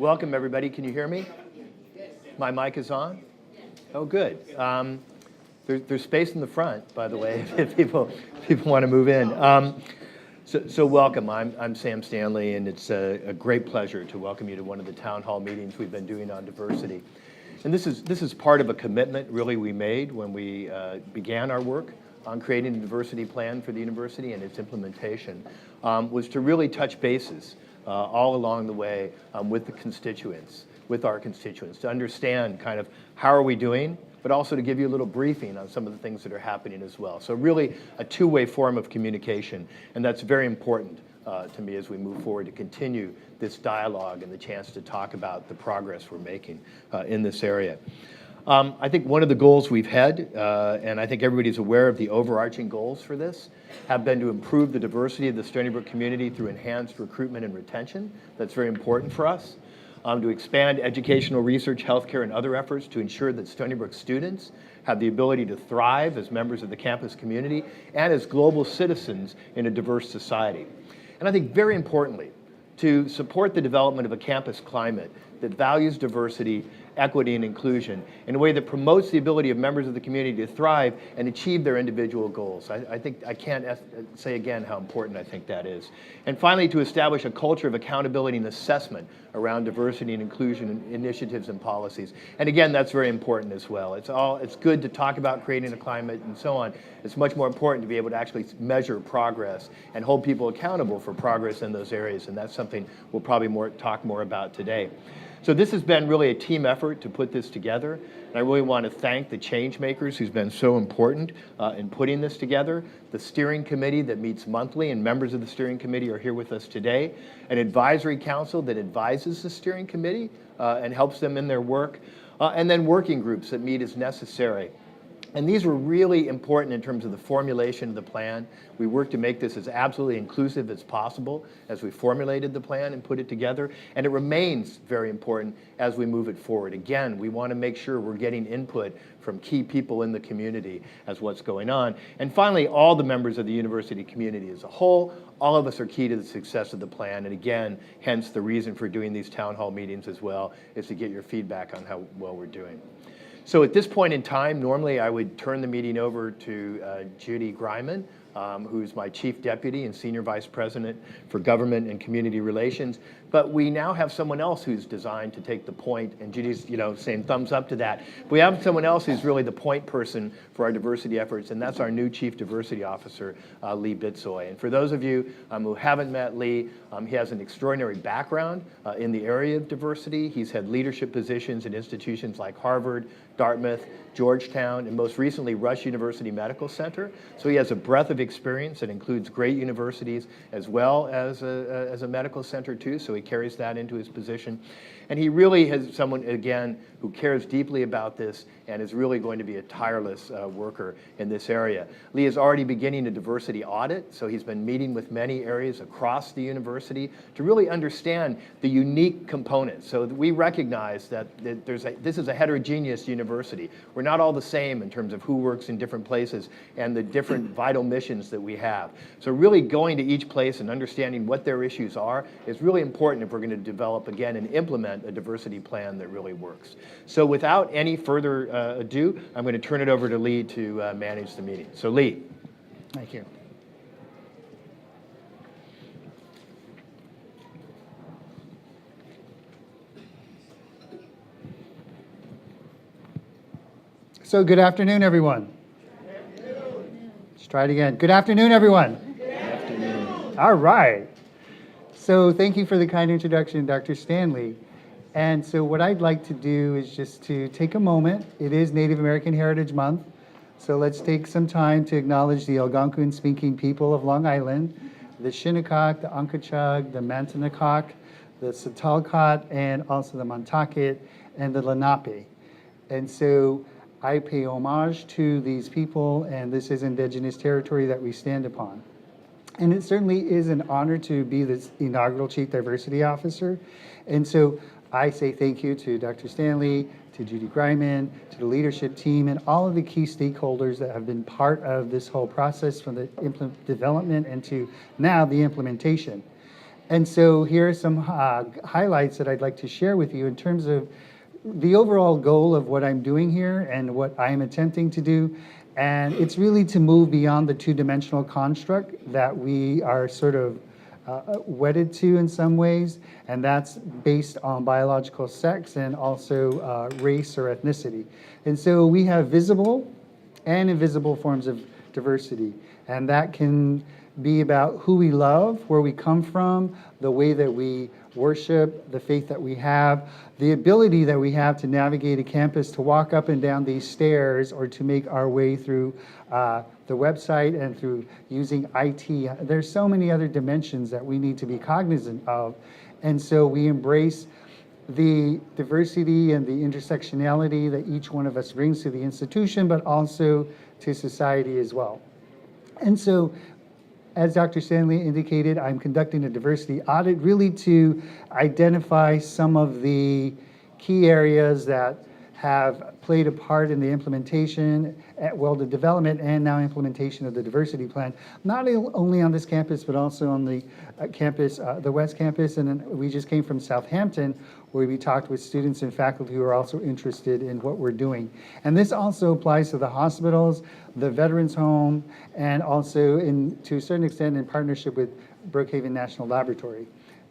Welcome, everybody. Can you hear me? My mic is on? Oh, good. There's space in the front, by the way, if people want to move in. So welcome. I'm Sam Stanley, and it's a great pleasure to welcome you to one of the town hall meetings we've been doing on diversity. And this is part of a commitment, really, we made when we began our work on creating a diversity plan for the university, and its implementation was to really touch bases all along the way with our constituents, to understand kind of how are we doing, but also to give you a little briefing on some of the things that are happening as well. So really a two-way form of communication, and that's very important to me as we move forward to continue this dialogue and the chance to talk about the progress we're making in this area. I think one of the goals we've had, and I think everybody's aware of the overarching goals for this, have been to improve the diversity of the Stony Brook community through enhanced recruitment and retention. That's very important for us. To expand educational research, healthcare, and other efforts to ensure that Stony Brook students have the ability to thrive as members of the campus community and as global citizens in a diverse society. And I think very importantly, to support the development of a campus climate that values diversity, equity, and inclusion in a way that promotes the ability of members of the community to thrive and achieve their individual goals. I think I can't say again how important I think that is. And finally, to establish a culture of accountability and assessment around diversity and inclusion initiatives and policies. And again, that's very important as well. It's good to talk about creating a climate and so on. It's much more important to be able to actually measure progress and hold people accountable for progress in those areas. And that's something we'll probably talk more about today. So this has been really a team effort to put this together. And I really want to thank the change makers who's been so important in putting this together. The steering committee that meets monthly, and members of the steering committee are here with us today. An advisory council that advises the steering committee and helps them in their work. And then working groups that meet as necessary. And these were really important in terms of the formulation of the plan. We worked to make this as absolutely inclusive as possible as we formulated the plan and put it together. And it remains very important as we move it forward. Again, we want to make sure we're getting input from key people in the community as what's going on. And finally, all the members of the university community as a whole, all of us are key to the success of the plan. And again, hence the reason for doing these town hall meetings as well, is to get your feedback on how well we're doing. So at this point in time, normally I would turn the meeting over to Judy Greiman, who's my Chief Deputy and Senior Vice President for Government and Community Relations. But we now have someone else who's designed to take the point, and Judy's saying thumbs up to that. We have someone else who's really the point person for our diversity efforts, and that's our new Chief Diversity Officer, Lee Bitsoy. And for those of you who haven't met Lee, he has an extraordinary background in the area of diversity. He's had leadership positions at institutions like Harvard, Dartmouth, Georgetown, and most recently Rush University Medical Center. So he has a breadth of experience that includes great universities as well as a medical center too, so he carries that into his position. And he really has someone, again, who cares deeply about this and is really going to be a tireless worker in this area. Lee is already beginning a diversity audit, so he's been meeting with many areas across the university to really understand the unique components. So we recognize that this is a heterogeneous university. We're not all the same in terms of who works in different places and the different vital missions that we have. So really going to each place and understanding what their issues are is really important if we're going to develop, again, and implement a diversity plan that really works. So without any further ado, I'm going to turn it over to Lee to manage the meeting. So Lee. Thank you. So good afternoon, everyone. Good afternoon. Let's try it again. Good afternoon, everyone. Good afternoon. All right. So thank you for the kind introduction, Dr. Stanley. And so what I'd like to do is just to take a moment. It is Native American Heritage Month. So let's take some time to acknowledge the Algonquin-speaking people of Long Island, the Shinnecock, the Unkachug, the Mantinacock, the Sitalcot, and also the Montaukett and the Lenape. And so I pay homage to these people, and this is indigenous territory that we stand upon. And it certainly is an honor to be the inaugural Chief Diversity Officer. And so I say thank you to Dr. Stanley, to Judy Greiman, to the leadership team, and all of the key stakeholders that have been part of this whole process from the development and to now the implementation. And so here are some highlights that I'd like to share with you in terms of the overall goal of what I'm doing here and what I'm attempting to do. And it's really to move beyond the two-dimensional construct that we are sort of wedded to in some ways, and that's based on biological sex and also race or ethnicity. And so we have visible and invisible forms of diversity, and that can be about who we love, where we come from, the way that we worship, the faith that we have, the ability that we have to navigate a campus, to walk up and down these stairs, or to make our way through the website and through using IT. There's so many other dimensions that we need to be cognizant of. And so we embrace the diversity and the intersectionality that each one of us brings to the institution, but also to society as well. And so, as Dr. Stanley indicated, I'm conducting a diversity audit really to identify some of the key areas that have played a part in the implementation, well, the development and now implementation of the diversity plan, not only on this campus, but also on the campus, the West Campus. And then we just came from Southampton, where we talked with students and faculty who are also interested in what we're doing. And this also applies to the hospitals, the Veterans Home, and also to a certain extent in partnership with Brookhaven National Laboratory.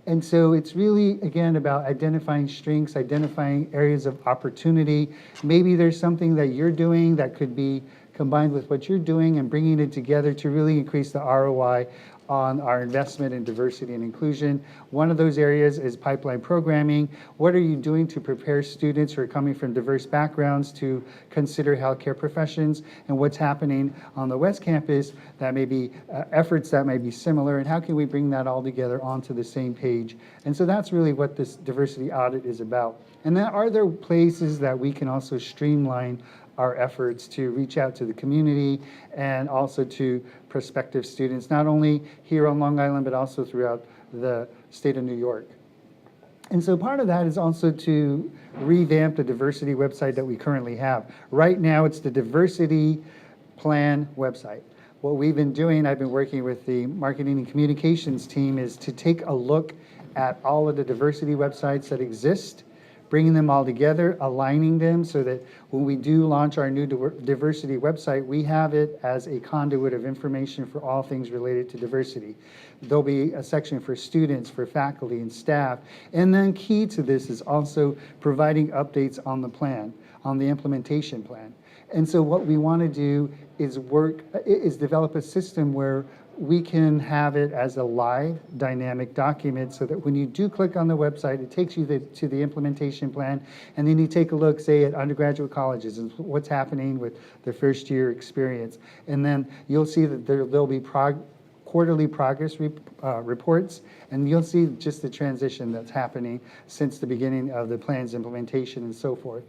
And so it's really, again, about identifying strengths, identifying areas of opportunity. Maybe there's something that you're doing that could be combined with what you're doing and bringing it together to really increase the ROI on our investment in diversity and inclusion. One of those areas is pipeline programming. What are you doing to prepare students who are coming from diverse backgrounds to consider healthcare professions, and what's happening on the West Campus that may be efforts that may be similar, and how can we bring that all together onto the same page? And so that's really what this diversity audit is about. And then are there places that we can also streamline our efforts to reach out to the community and also to prospective students, not only here on Long Island, but also throughout the state of New York. And so part of that is also to revamp the diversity website that we currently have. Right now, it's the diversity plan website. What we've been doing, I've been working with the marketing and communications team, is to take a look at all of the diversity websites that exist, bringing them all together, aligning them so that when we do launch our new diversity website, we have it as a conduit of information for all things related to diversity. There'll be a section for students, for faculty and staff. And then key to this is also providing updates on the plan, on the implementation plan. And so what we want to do is develop a system where we can have it as a live dynamic document so that when you do click on the website, it takes you to the implementation plan, and then you take a look, say, at undergraduate colleges and what's happening with the first year experience. And then you'll see that there'll be quarterly progress reports, and you'll see just the transition that's happening since the beginning of the plan's implementation and so forth.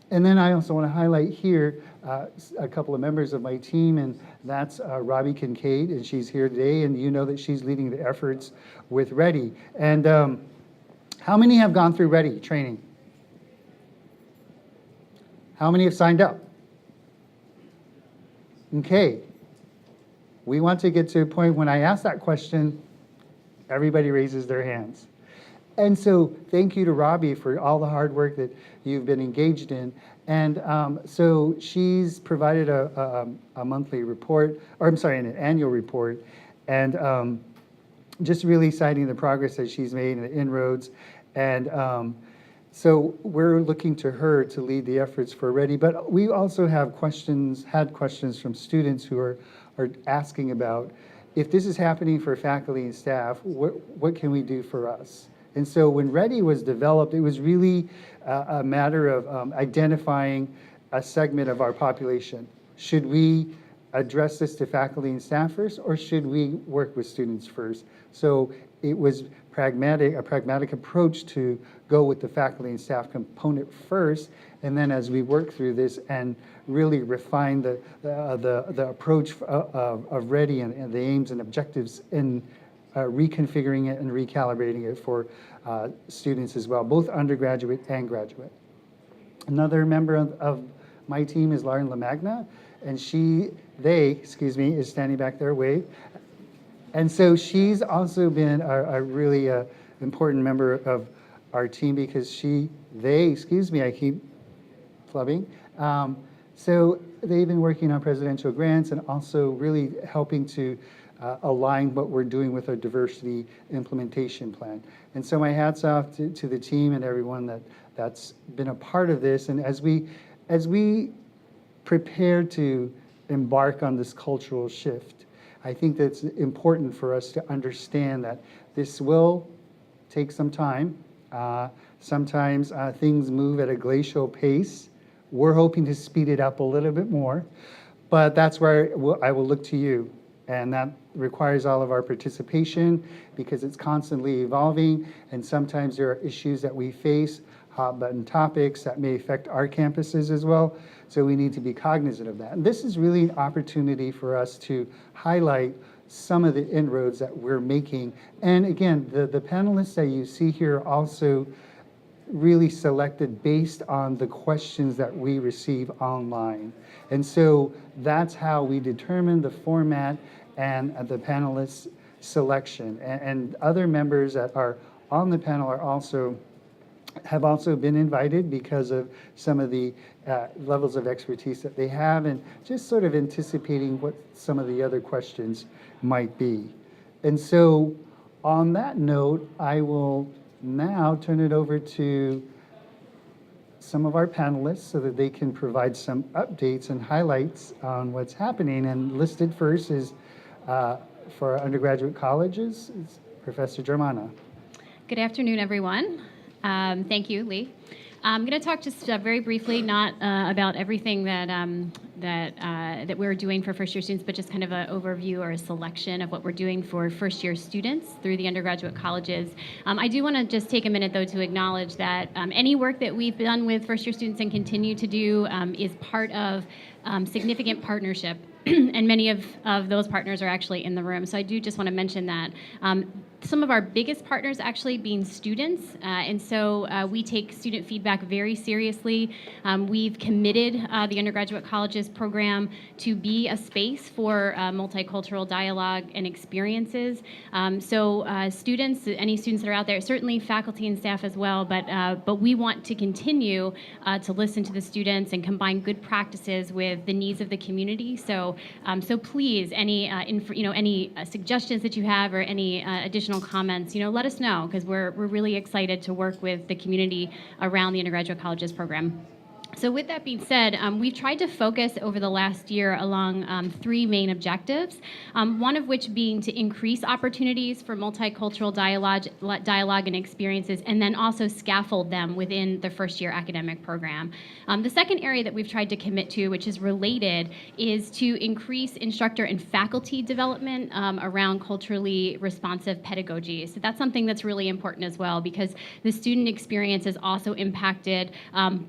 And then I also want to highlight here a couple of members of my team, and that's Robbie Kincaid, and she's here today, and you know that she's leading the efforts with READY. And how many have gone through READY training? How many have signed up? Okay. We want to get to a point when I ask that question, everybody raises their hands. And so thank you to Robbie for all the hard work that you've been engaged in. And so she's provided a monthly report, or I'm sorry, an annual report, and just really citing the progress that she's made and the inroads. And so we're looking to her to lead the efforts for READY. But we also have had questions from students who are asking about, if this is happening for faculty and staff, what can we do for us? And so when READY was developed, it was really a matter of identifying a segment of our population. Should we address this to faculty and staff first, or should we work with students first? So it was a pragmatic approach to go with the faculty and staff component first, and then as we work through this and really refine the approach of READY and the aims and objectives in reconfiguring it and recalibrating it for students as well, both undergraduate and graduate. Another member of my team is Lauren LaMagna, and they is standing back there, wave. And so she's also been a really important member of our team because I keep flubbing. So they've been working on presidential grants and also really helping to align what we're doing with our diversity implementation plan. And so my hat's off to the team and everyone that's been a part of this. And as we prepare to embark on this cultural shift, I think that's important for us to understand that this will take some time. Sometimes things move at a glacial pace. We're hoping to speed it up a little bit more, but that's where I will look to you. And that requires all of our participation because it's constantly evolving, and sometimes there are issues that we face, hot button topics that may affect our campuses as well, so we need to be cognizant of that. And this is really an opportunity for us to highlight some of the inroads that we're making. And again, the panelists that you see here also really selected based on the questions that we receive online. And so that's how we determine the format and the panelists selection. And other members that are on the panel have also been invited because of some of the levels of expertise that they have, and just sort of anticipating what some of the other questions might be. And so on that note, I will now turn it over to some of our panelists so that they can provide some updates and highlights on what's happening. And listed first is for our undergraduate colleges, is Professor Germana. Good afternoon, everyone. Thank you, Lee. I'm going to talk just very briefly, not about everything that we're doing for first-year students, but just kind of an overview or a selection of what we're doing for first-year students through the undergraduate colleges. I do want to just take a minute, though, to acknowledge that any work that we've done with first-year students and continue to do is part of significant partnership, and many of those partners are actually in the room. So I do just want to mention that. Some of our biggest partners actually being students, and so we take student feedback very seriously. We've committed the Undergraduate Colleges program to be a space for multicultural dialogue and experiences. So students, any students that are out there, certainly faculty and staff as well, but we want to continue to listen to the students and combine good practices with the needs of the community. So please, any any suggestions that you have or any additional comments, let us know, because we're really excited to work with the community around the Undergraduate Colleges program. So with that being said, we've tried to focus over the last year along three main objectives, one of which being to increase opportunities for multicultural dialogue and experiences, and then also scaffold them within the first-year academic program. The second area that we've tried to commit to, which is related, is to increase instructor and faculty development around culturally responsive pedagogy. So that's something that's really important as well, because the student experience is also impacted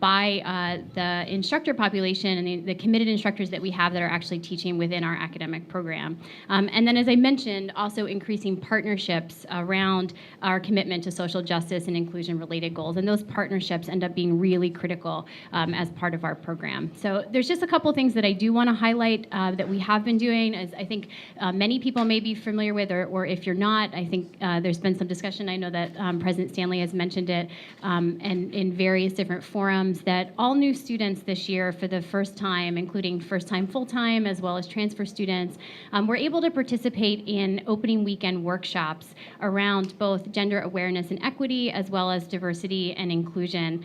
by the instructor population and the committed instructors that we have that are actually teaching within our academic program. And then, as I mentioned, also increasing partnerships around our commitment to social justice and inclusion-related goals. And those partnerships end up being really critical as part of our program. So there's just a couple things that I do want to highlight that we have been doing, as I think many people may be familiar with, or if you're not, I think there's been some discussion. I know that President Stanley has mentioned it and in various different forums, that all new students this year for the first time, including first-time full-time as well as transfer students, were able to participate in opening weekend workshops around both gender awareness and equity as well as diversity and inclusion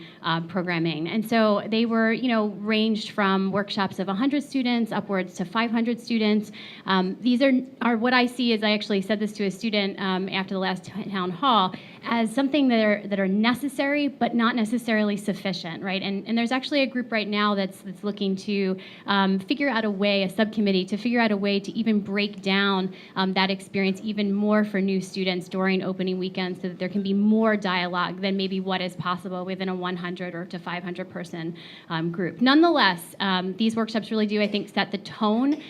programming. And so they were, ranged from workshops of 100 students upwards to 500 students. These are what I see, as I actually said this to a student after the last town hall, as something that are necessary but not necessarily sufficient, right? And there's actually a group right now that's looking to figure out a way, a subcommittee, to figure out a way to even break down that experience even more for new students during opening weekends, so that there can be more dialogue than maybe what is possible within a 100 or to 500 person group. Nonetheless, these workshops really do, I think, set the tone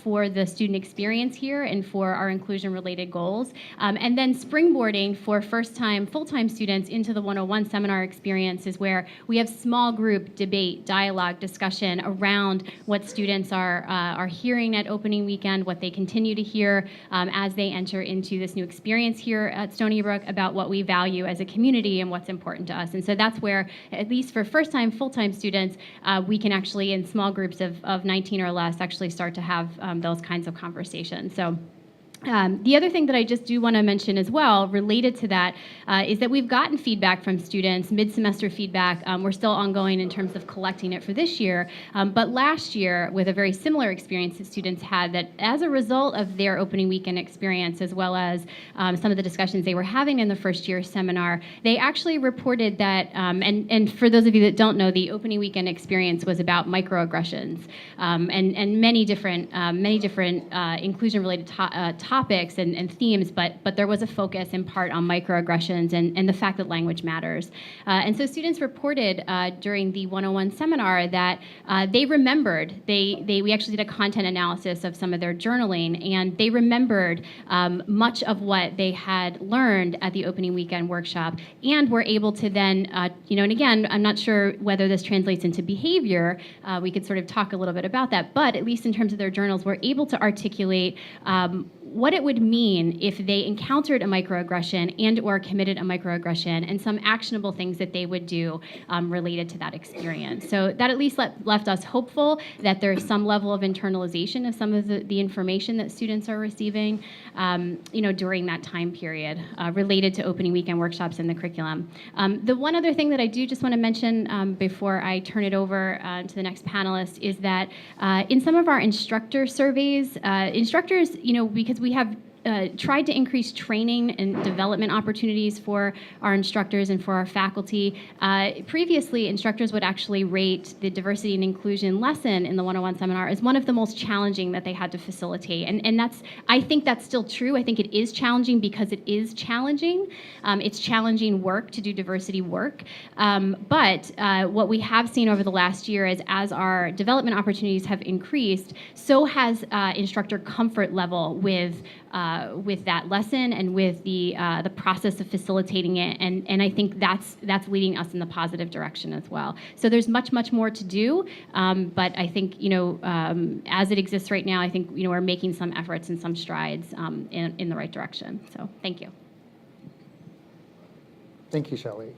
for the student experience here and for our inclusion-related goals. And then springboarding for first first-time, full-time students into the 101 seminar experience is where we have small group debate, dialogue, discussion around what students are hearing at opening weekend, what they continue to hear as they enter into this new experience here at Stony Brook about what we value as a community and what's important to us. And so that's where, at least for first-time, full-time students, we can actually, in small groups of 19 or less, actually start to have those kinds of conversations. So. The other thing that I just do want to mention as well, related to that, is that we've gotten feedback from students, mid-semester feedback. We're still ongoing in terms of collecting it for this year. But last year, with a very similar experience that students had, that as a result of their opening weekend experience, as well as some of the discussions they were having in the first year seminar, they actually reported that, and for those of you that don't know, the opening weekend experience was about microaggressions and many different inclusion-related topics and themes, but there was a focus in part on microaggressions and the fact that language matters. And so students reported during the 101 seminar that they remembered, we actually did a content analysis of some of their journaling, and they remembered much of what they had learned at the opening weekend workshop, and were able to then, and again, I'm not sure whether this translates into behavior. We could sort of talk a little bit about that, but at least in terms of their journals, were able to articulate what it would mean if they encountered a microaggression and or committed a microaggression, and some actionable things that they would do related to that experience. So that at least left us hopeful that there's some level of internalization of some of the information that students are receiving during that time period related to opening weekend workshops in the curriculum. The one other thing that I do just want to mention before I turn it over to the next panelist is that in some of our instructor surveys, instructors, because we have tried to increase training and development opportunities for our instructors and for our faculty. Previously, instructors would actually rate the diversity and inclusion lesson in the 101 seminar as one of the most challenging that they had to facilitate. And I think that's still true. I think it is challenging because it is challenging. It's challenging work to do diversity work. But what we have seen over the last year is as our development opportunities have increased, so has instructor comfort level with that lesson and with the process of facilitating it, and I think that's leading us in the positive direction as well. So there's much more to do, but I think as it exists right now, I think we're making some efforts and some strides in the right direction. So thank you. Thank you, Shelley.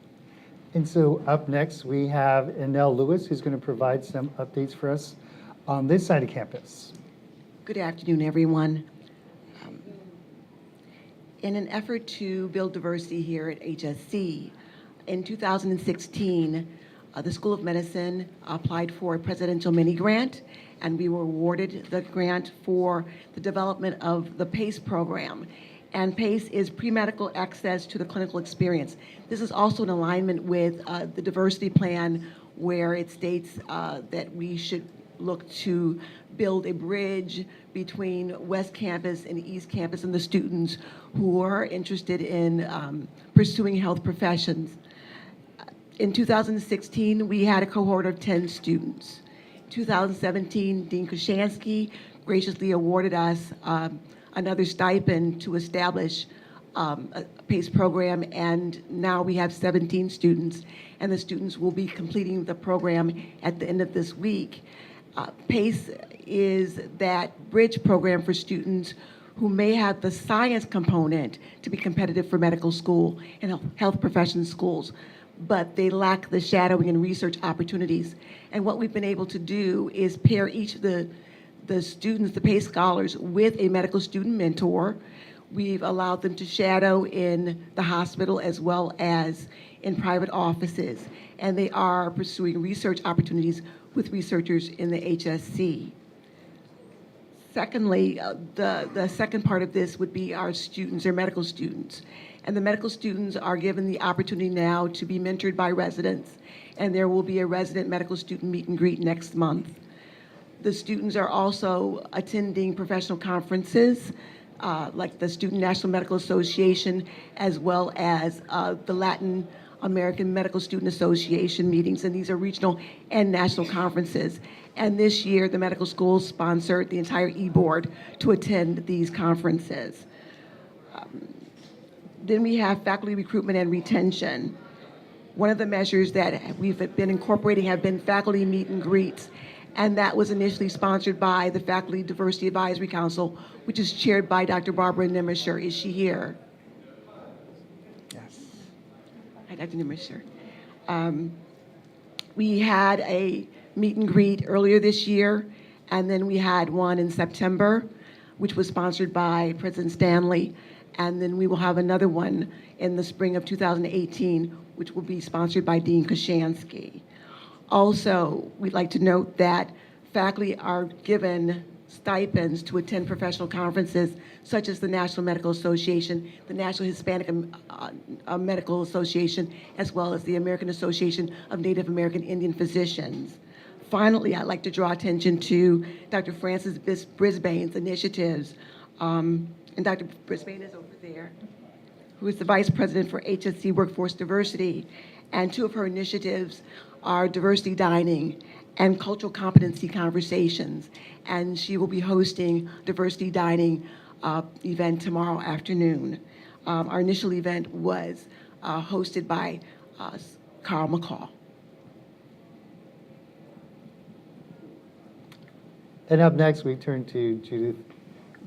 And so up next we have Enel Lewis, who's going to provide some updates for us on this side of campus. Good afternoon, everyone. In an effort to build diversity here at HSC, in 2016, the School of Medicine applied for a presidential mini grant, and we were awarded the grant for the development of the PACE program. And PACE is pre-medical access to the clinical experience. This is also in alignment with the diversity plan, where it states that we should look to build a bridge between West Campus and East Campus and the students who are interested in pursuing health professions. In 2016, we had a cohort of 10 students. 2017, Dean Krashansky graciously awarded us another stipend to establish a PACE program, and now we have 17 students, and the students will be completing the program at the end of this week. PACE is that bridge program for students who may have the science component to be competitive for medical school and health profession schools, but they lack the shadowing and research opportunities. And what we've been able to do is pair each of the students, the PACE scholars, with a medical student mentor. We've allowed them to shadow in the hospital as well as in private offices, and they are pursuing research opportunities with researchers in the HSC. Secondly, the second part of this would be our students, our medical students. And the medical students are given the opportunity now to be mentored by residents, and there will be a resident medical student meet and greet next month. The students are also attending professional conferences, like the Student National Medical Association, as well as the Latin American Medical Student Association meetings, and these are regional and national conferences. And this year, the medical schools sponsored the entire e-board to attend these conferences. Then we have faculty recruitment and retention. One of the measures that we've been incorporating have been faculty meet and greets, and that was initially sponsored by the Faculty Diversity Advisory Council, which is chaired by Dr. Barbara Nimisher. Is she here? Yes. Hi, Dr. Nimisher. We had a meet and greet earlier this year, and then we had one in September, which was sponsored by President Stanley, and then we will have another one in the spring of 2018, which will be sponsored by Dean Koshansky. Also, we'd like to note that faculty are given stipends to attend professional conferences such as the National Medical Association, the National Hispanic Medical Association, as well as the American Association of Native American Indian Physicians. Finally, I'd like to draw attention to Dr. Frances Brisbane's initiatives, and Dr. Brisbane is over there, who is the Vice President for HSC Workforce Diversity, and two of her initiatives are diversity dining and cultural competency conversations, and she will be hosting diversity dining event tomorrow afternoon. Our initial event was hosted by Carl McCall. And up next, we turn to Judith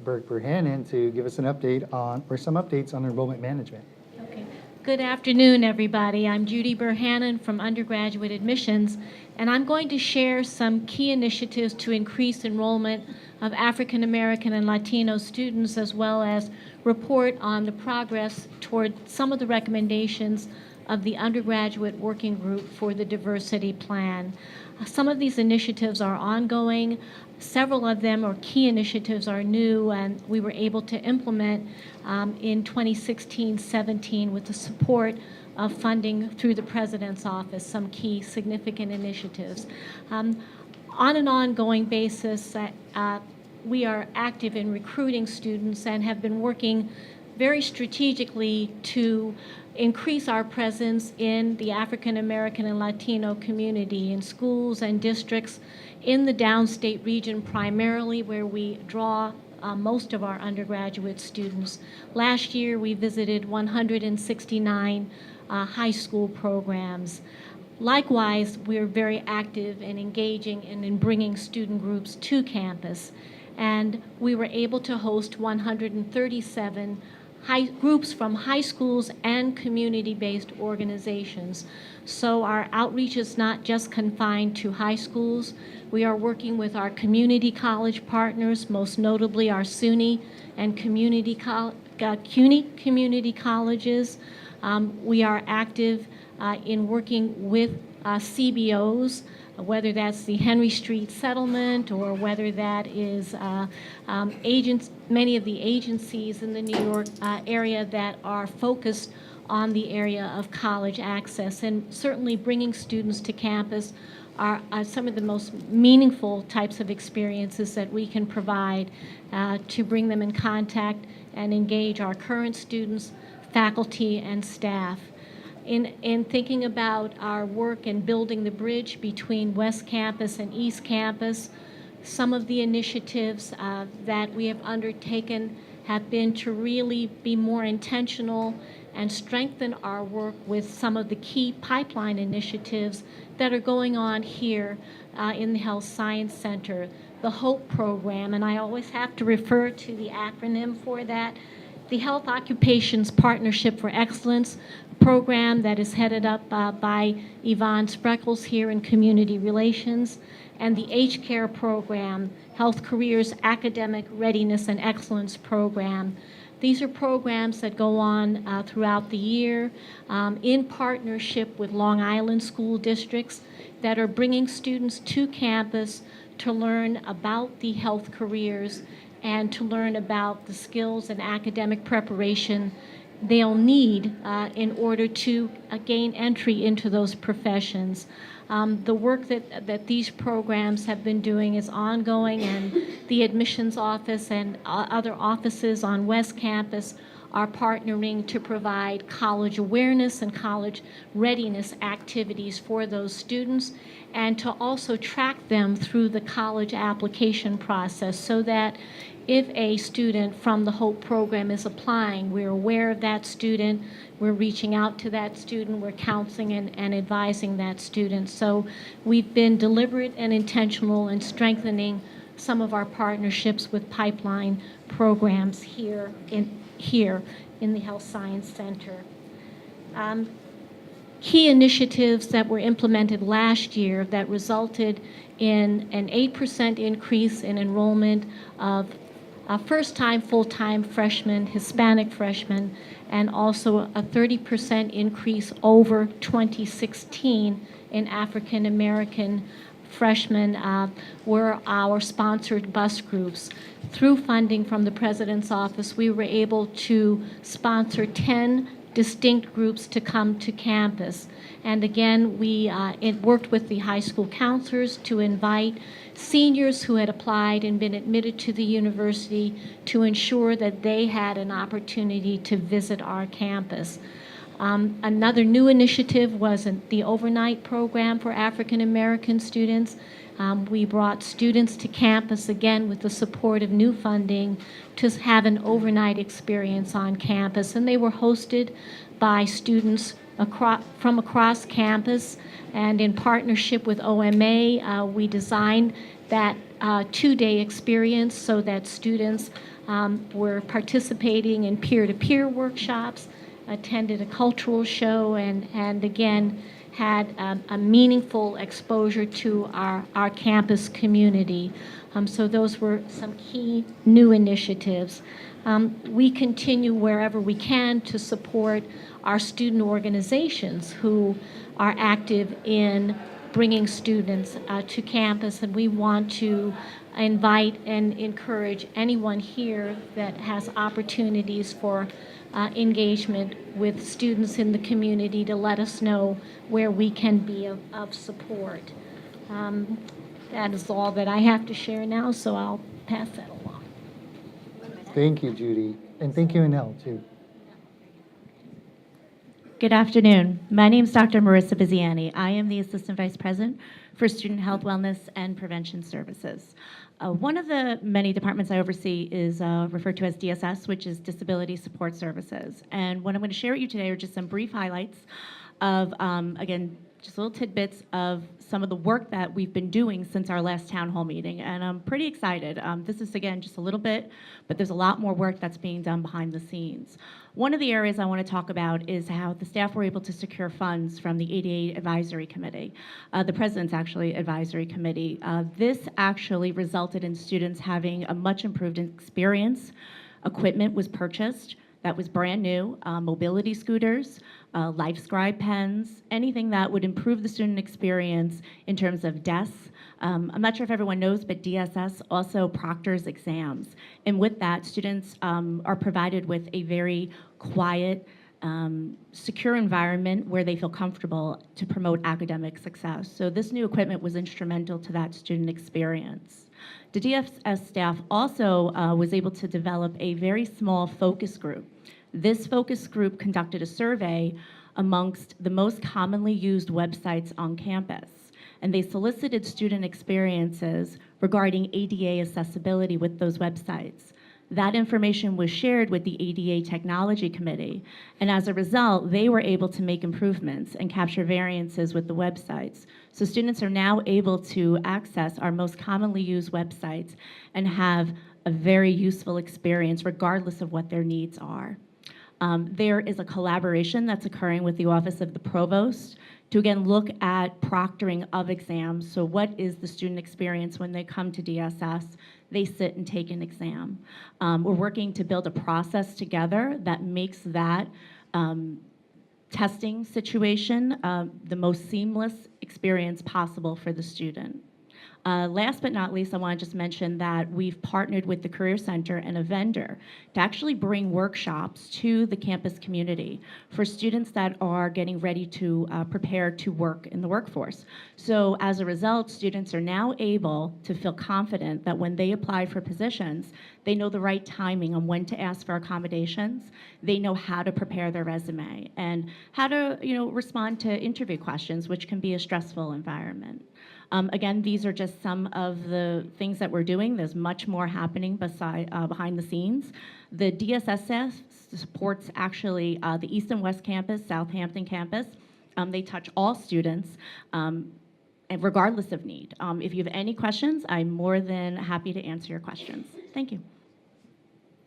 Burke-Burhannon to give us an update on, or some updates on enrollment management. Okay. Good afternoon, everybody. I'm Judy Burhannon from Undergraduate Admissions, and I'm going to share some key initiatives to increase enrollment of African American and Latino students, as well as report on the progress toward some of the recommendations of the Undergraduate Working Group for the Diversity Plan. Some of these initiatives are ongoing. Several of them, or key initiatives, are new, and we were able to implement in 2016-17 with the support of funding through the President's Office, some key significant initiatives. On an ongoing basis, we are active in recruiting students and have been working very strategically to increase our presence in the African American and Latino community in schools and districts in the downstate region, primarily where we draw most of our undergraduate students. Last year, we visited 169 high school programs. Likewise, we're very active in engaging and in bringing student groups to campus, and we were able to host 137 groups from high schools and community-based organizations. So our outreach is not just confined to high schools. We are working with our community college partners, most notably our SUNY and CUNY community colleges. We are active in working with CBOs, whether that's the Henry Street Settlement or whether that is many of the agencies in the New York area that are focused on the area of college access. And certainly bringing students to campus are some of the most meaningful types of experiences that we can provide to bring them in contact and engage our current students, faculty, and staff. In thinking about our work in building the bridge between West Campus and East Campus, some of the initiatives that we have undertaken have been to really be more intentional and strengthen our work with some of the key pipeline initiatives that are going on here in the Health Science Center. The HOPE program, and I always have to refer to the acronym for that, the Health Occupations Partnership for Excellence program that is headed up by Yvonne Spreckles here in Community Relations, and the H-Care program, Health Careers Academic Readiness and Excellence program. These are programs that go on throughout the year in partnership with Long Island school districts that are bringing students to campus to learn about the health careers and to learn about the skills and academic preparation they'll need in order to gain entry into those professions. The work that these programs have been doing is ongoing, and the admissions office and other offices on West Campus are partnering to provide college awareness and college readiness activities for those students, and to also track them through the college application process so that if a student from the HOPE program is applying, we're aware of that student, we're reaching out to that student, we're counseling and advising that student. So we've been deliberate and intentional in strengthening some of our partnerships with pipeline programs here in the Health Science Center. Key initiatives that were implemented last year that resulted in an 8% increase in enrollment of first-time, full-time freshmen, Hispanic freshmen, and also a 30% increase over 2016 in African American freshmen were our sponsored bus groups. Through funding from the President's Office, we were able to sponsor 10 distinct groups to come to campus. And again, we worked with the high school counselors to invite seniors who had applied and been admitted to the university to ensure that they had an opportunity to visit our campus. Another new initiative was the overnight program for African American students. We brought students to campus again with the support of new funding to have an overnight experience on campus, and they were hosted by students from across campus, and in partnership with OMA, we designed that two-day experience so that students were participating in peer-to-peer workshops, attended a cultural show, and again, had a meaningful exposure to our campus community. So those were some key new initiatives. We continue wherever we can to support our student organizations who are active in bringing students to campus, and we want to invite and encourage anyone here that has opportunities for engagement with students in the community to let us know where we can be of support. That is all that I have to share now, so I'll pass that along. Thank you, Judy. And thank you, Anel, too. Good afternoon. My name is Dr. Marissa Biziani. I am the Assistant Vice President for Student Health, Wellness, and Prevention Services. One of the many departments I oversee is referred to as DSS, which is Disability Support Services. And what I'm going to share with you today are just some brief highlights of, again, just little tidbits of some of the work that we've been doing since our last town hall meeting. And I'm pretty excited. This is, again, just a little bit, but there's a lot more work that's being done behind the scenes. One of the areas I want to talk about is how the staff were able to secure funds from the ADA Advisory Committee, the President's actually advisory committee. This actually resulted in students having a much improved experience. Equipment was purchased that was brand new, mobility scooters, LifeScribe pens, anything that would improve the student experience in terms of desks. I'm not sure if everyone knows, but DSS also proctors exams. And with that, students are provided with a very quiet, secure environment where they feel comfortable to promote academic success. So this new equipment was instrumental to that student experience. The DSS staff also was able to develop a very small focus group. This focus group conducted a survey amongst the most commonly used websites on campus, and they solicited student experiences regarding ADA accessibility with those websites. That information was shared with the ADA Technology Committee, and as a result, they were able to make improvements and capture variances with the websites. So students are now able to access our most commonly used websites and have a very useful experience regardless of what their needs are. There is a collaboration that's occurring with the Office of the Provost to again look at proctoring of exams. So what is the student experience when they come to DSS? They sit and take an exam. We're working to build a process together that makes that testing situation the most seamless experience possible for the student. Last but not least, I want to just mention that we've partnered with the Career Center and a vendor to actually bring workshops to the campus community for students that are getting ready to prepare to work in the workforce. So as a result, students are now able to feel confident that when they apply for positions, they know the right timing on when to ask for accommodations. They know how to prepare their resume and how to respond to interview questions, which can be a stressful environment. Again, these are just some of the things that we're doing. There's much more happening behind the scenes. The DSSS supports actually the East and West Campus, Southampton campus. They touch all students, and regardless of need. If you have any questions, I'm more than happy to answer your questions. Thank you.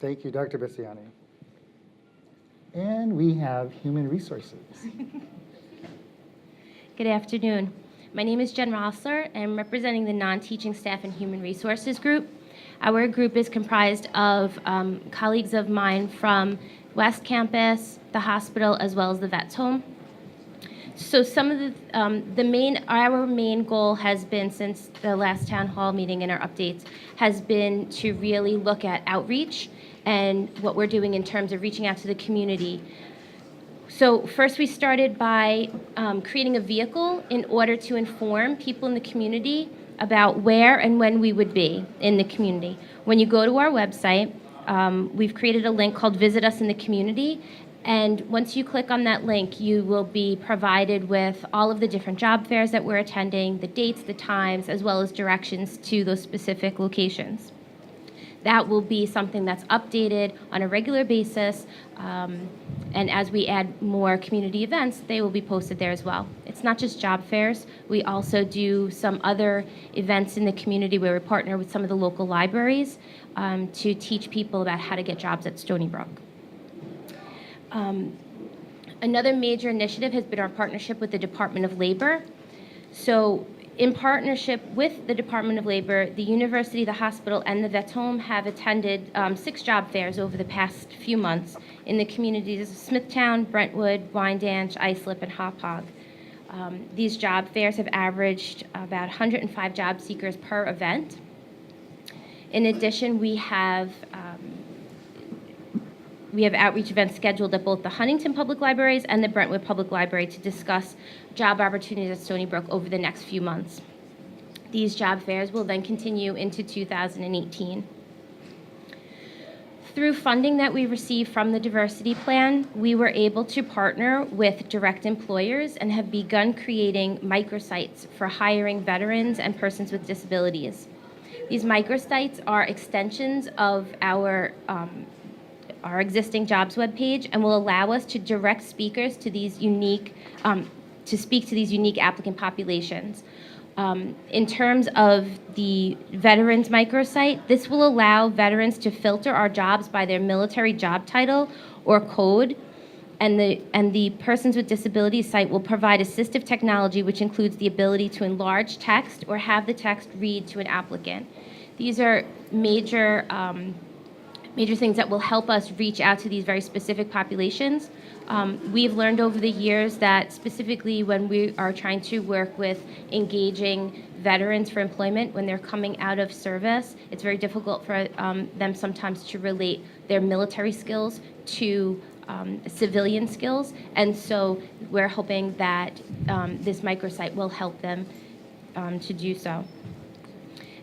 Thank you, Dr. Bessiani. And we have Human Resources. Good afternoon. My name is Jen Rossler, and I'm representing the non-teaching staff and human resources group. Our group is comprised of colleagues of mine from West Campus, the hospital, as well as the Vets Home. So some of our main goal has been, since the last town hall meeting and our updates, has been to really look at outreach and what we're doing in terms of reaching out to the community. So first we started by creating a vehicle in order to inform people in the community about where and when we would be in the community. When you go to our website, we've created a link called Visit Us in the Community. And once you click on that link, you will be provided with all of the different job fairs that we're attending, the dates, the times, as well as directions to those specific locations. That will be something that's updated on a regular basis, and as we add more community events, they will be posted there as well. It's not just job fairs. We also do some other events in the community where we partner with some of the local libraries to teach people about how to get jobs at Stony Brook. Another major initiative has been our partnership with the Department of Labor. So in partnership with the Department of Labor, the university, the hospital, and the Vets Home have attended 6 job fairs over the past few months in the communities of Smithtown, Brentwood, Wyandanch, Islip, and Hauppauge. These job fairs have averaged about 105 job seekers per event. In addition, we have outreach events scheduled at both the Huntington Public Libraries and the Brentwood Public Library to discuss job opportunities at Stony Brook over the next few months. These job fairs will then continue into 2018. Through funding that we received from the diversity plan, we were able to partner with direct employers and have begun creating microsites for hiring veterans and persons with disabilities. These microsites are extensions of our existing jobs webpage and will allow us to direct speakers to these unique, to speak to these unique applicant populations. In terms of the veterans microsite, this will allow veterans to filter our jobs by their military job title or code, and the persons with disabilities site will provide assistive technology, which includes the ability to enlarge text or have the text read to an applicant. These are major things that will help us reach out to these very specific populations. We've learned over the years that specifically when we are trying to work with engaging veterans for employment when they're coming out of service, it's very difficult for them sometimes to relate their military skills to civilian skills. And so we're hoping that this microsite will help them to do so.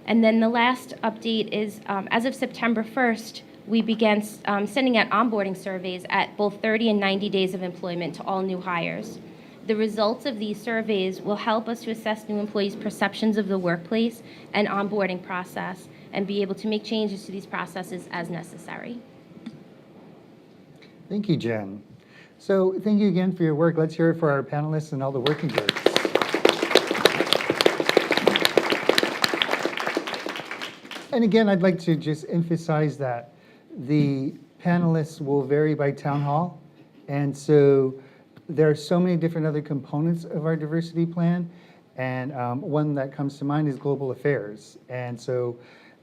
And then the last update is as of September 1st, we began sending out onboarding surveys at both 30 and 90 days of employment to all new hires. The results of these surveys will help us to assess new employees' perceptions of the workplace and onboarding process and be able to make changes to these processes as necessary. Thank you, Jen. So thank you again for your work. Let's hear it for our panelists and all the working groups. And again, I'd like to just emphasize that the panelists will vary by town hall. And so there are so many different other components of our diversity plan. And one that comes to mind is global affairs. And so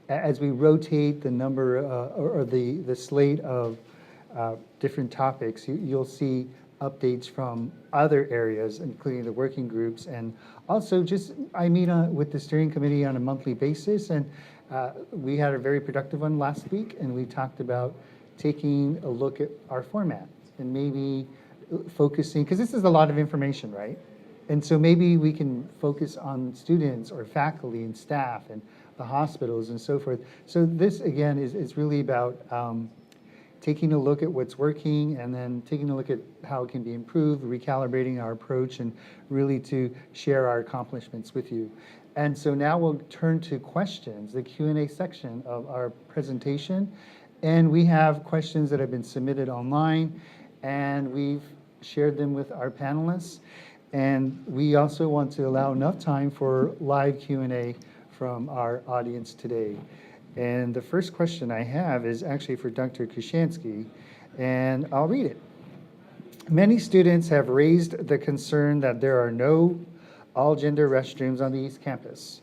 as we rotate the number or the slate of different topics, you'll see updates from other areas, including the working groups. And also just, I meet with the steering committee on a monthly basis. And we had a very productive one last week, and we talked about taking a look at our format and maybe focusing, because this is a lot of information, right? And so maybe we can focus on students or faculty and staff and the hospitals and so forth. So this, again, is really about taking a look at what's working and then taking a look at how it can be improved, recalibrating our approach, and really to share our accomplishments with you. And so now we'll turn to questions, the Q&A section of our presentation. And we have questions that have been submitted online, and we've shared them with our panelists. And we also want to allow enough time for live Q&A from our audience today. And the first question I have is actually for Dr. Kushansky, and I'll read it. Many students have raised the concern that there are no all-gender restrooms on the East Campus.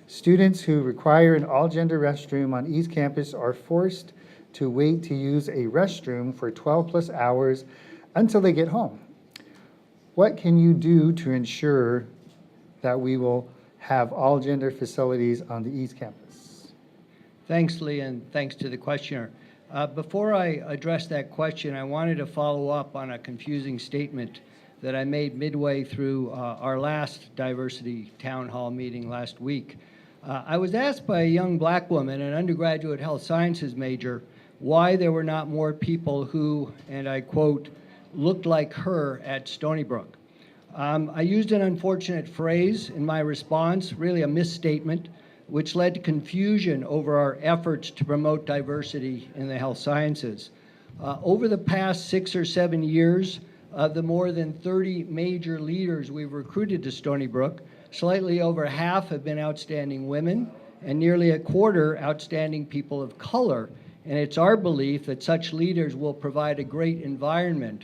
Students who require an all-gender restroom on East Campus are forced to wait to use a restroom for 12 plus hours until they get home. What can you do to ensure that we will have all-gender facilities on the East Campus? Thanks, Lee, and thanks to the questioner. Before I address that question, I wanted to follow up on a confusing statement that I made midway through our last diversity town hall meeting last week. I was asked by a young black woman, an undergraduate health sciences major, why there were not more people who, and I quote, looked like her at Stony Brook. I used an unfortunate phrase in my response, really a misstatement, which led to confusion over our efforts to promote diversity in the health sciences. Over the past 6 or 7 years, of the more than 30 major leaders we've recruited to Stony Brook, slightly over half have been outstanding women, and nearly a quarter outstanding people of color. And it's our belief that such leaders will provide a great environment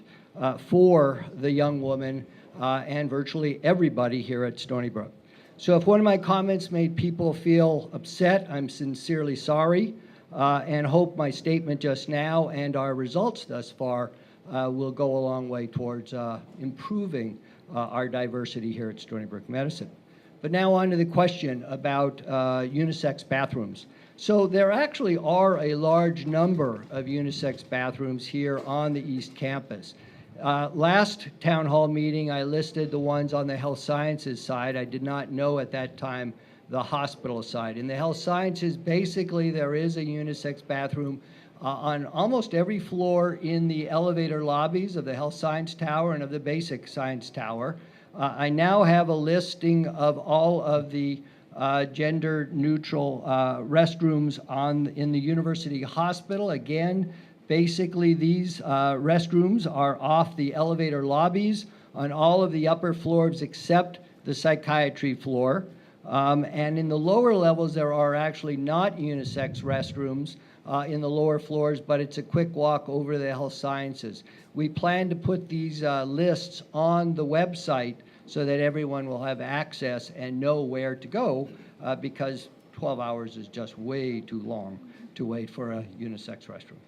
for the young woman and virtually everybody here at Stony Brook. So if one of my comments made people feel upset, I'm sincerely sorry, and hope my statement just now and our results thus far will go a long way towards improving our diversity here at Stony Brook Medicine. But now on to the question about unisex bathrooms. So there actually are a large number of unisex bathrooms here on the East Campus. Last town hall meeting, I listed the ones on the health sciences side. I did not know at that time the hospital side. In the health sciences, basically there is a unisex bathroom on almost every floor in the elevator lobbies of the health science tower and of the basic science tower. I now have a listing of all of the gender neutral restrooms in the university hospital. Again, basically, these restrooms are off the elevator lobbies on all of the upper floors except the psychiatry floor. And in the lower levels, there are actually not unisex restrooms in the lower floors, but it's a quick walk over to the health sciences. We plan to put these lists on the website so that everyone will have access and know where to go because 12 hours is just way too long to wait for a unisex restroom.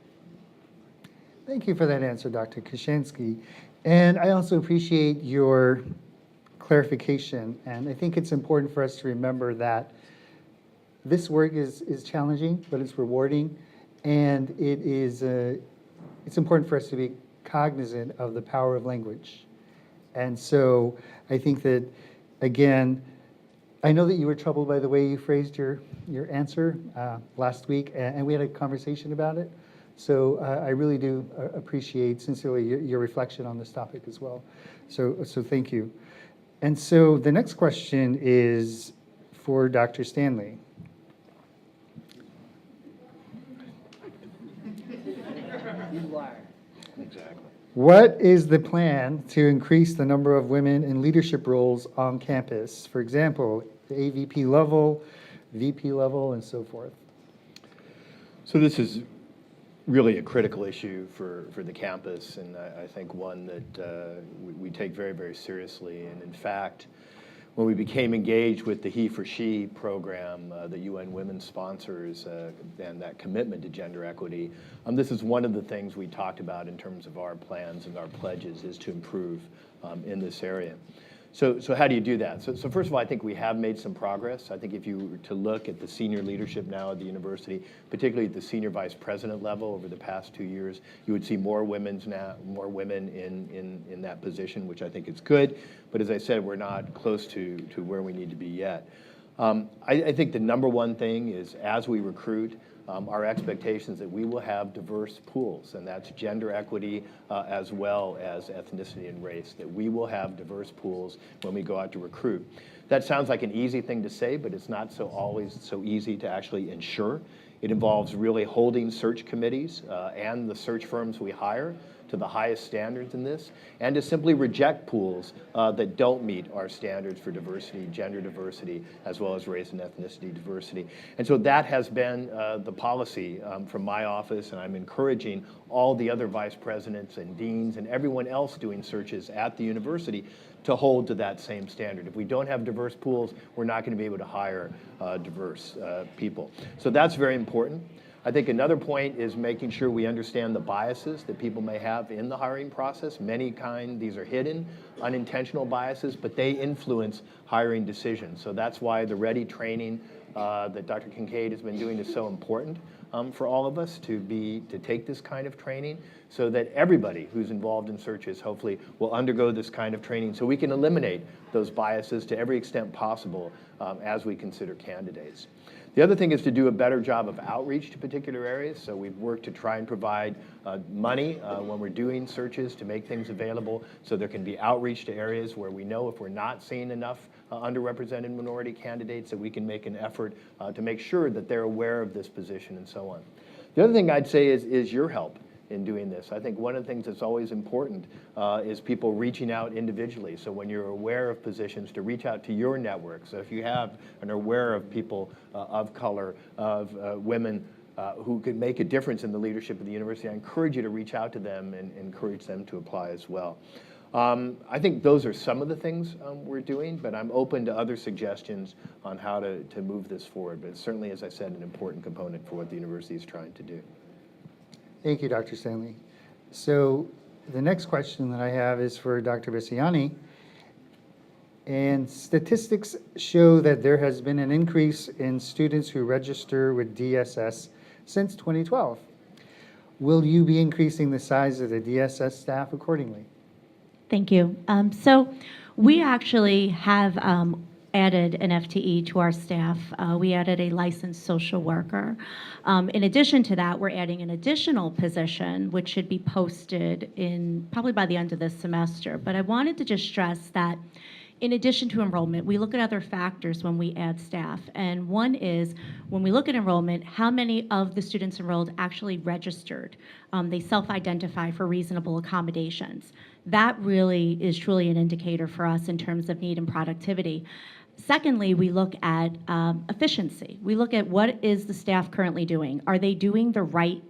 Thank you for that answer, Dr. Kushansky. And I also appreciate your clarification. And I think it's important for us to remember that this work is challenging, but it's rewarding. And it's important for us to be cognizant of the power of language. And so I think that, again, I know that you were troubled by the way you phrased your answer last week, and we had a conversation about it. So I really do appreciate sincerely your reflection on this topic as well. So thank you. And so the next question is for Dr. Stanley. Exactly. What is the plan to increase the number of women in leadership roles on campus? For example, the AVP level, VP level, and so forth. So this is really a critical issue for the campus, and I think one that we take very, very seriously. And in fact, when we became engaged with the He for She program that UN Women sponsors and that commitment to gender equity, this is one of the things we talked about in terms of our plans and our pledges is to improve in this area. So how do you do that? So first of all, I think we have made some progress. I think if you were to look at the senior leadership now at the university, particularly at the senior vice president level over the past 2 years, you would see more women in that position, which I think is good. But as I said, we're not close to where we need to be yet. I think the number one thing is as we recruit, our expectations that we will have diverse pools, and that's gender equity as well as ethnicity and race, that we will have diverse pools when we go out to recruit. That sounds like an easy thing to say, but it's not always so easy to actually ensure. It involves really holding search committees and the search firms we hire to the highest standards in this, and to simply reject pools that don't meet our standards for diversity, gender diversity, as well as race and ethnicity diversity. And so that has been the policy from my office, and I'm encouraging all the other vice presidents and deans and everyone else doing searches at the university to hold to that same standard. If we don't have diverse pools, we're not going to be able to hire diverse people. So that's very important. I think another point is making sure we understand the biases that people may have in the hiring process. These are hidden, unintentional biases, but they influence hiring decisions. So that's why the READY training that Dr. Kincaid has been doing is so important for all of us to take this kind of training, so that everybody who's involved in searches hopefully will undergo this kind of training, so we can eliminate those biases to every extent possible as we consider candidates. The other thing is to do a better job of outreach to particular areas. So we've worked to try and provide money when we're doing searches to make things available, so there can be outreach to areas where we know if we're not seeing enough underrepresented minority candidates, that we can make an effort to make sure that they're aware of this position and so on. The other thing I'd say is your help in doing this. I think one of the things that's always important is people reaching out individually. So when you're aware of positions, to reach out to your network. So if you have and are aware of people of color, of women who could make a difference in the leadership of the university, I encourage you to reach out to them and encourage them to apply as well. I think those are some of the things we're doing, but I'm open to other suggestions on how to move this forward. But it's certainly, as I said, an important component for what the university is trying to do. Thank you, Dr. Stanley. So the next question that I have is for Dr. Bessiani. And statistics show that there has been an increase in students who register with DSS since 2012. Will you be increasing the size of the DSS staff accordingly? Thank you. So we actually have added an FTE to our staff. We added a licensed social worker. In addition to that, we're adding an additional position, which should be posted in probably by the end of this semester. But I wanted to just stress that in addition to enrollment, we look at other factors when we add staff. And one is, when we look at enrollment, how many of the students enrolled actually registered? They self-identify for reasonable accommodations. That really is truly an indicator for us in terms of need and productivity. Secondly, we look at efficiency. We look at what is the staff currently doing. Are they doing the right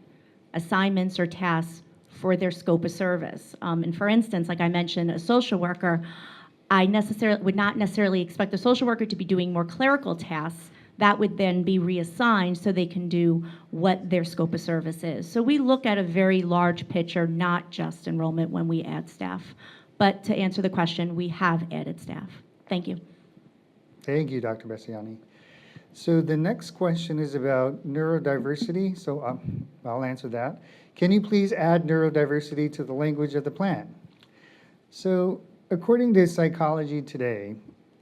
assignments or tasks for their scope of service? And for instance, like I mentioned, a social worker, I would not necessarily expect the social worker to be doing more clerical tasks. That would then be reassigned so they can do what their scope of service is. So we look at a very large picture, not just enrollment, when we add staff. But to answer the question, we have added staff. Thank you. Thank you, Dr. Bessiani. So the next question is about neurodiversity. So I'll answer that. Can you please add neurodiversity to the language of the plan? So according to Psychology Today,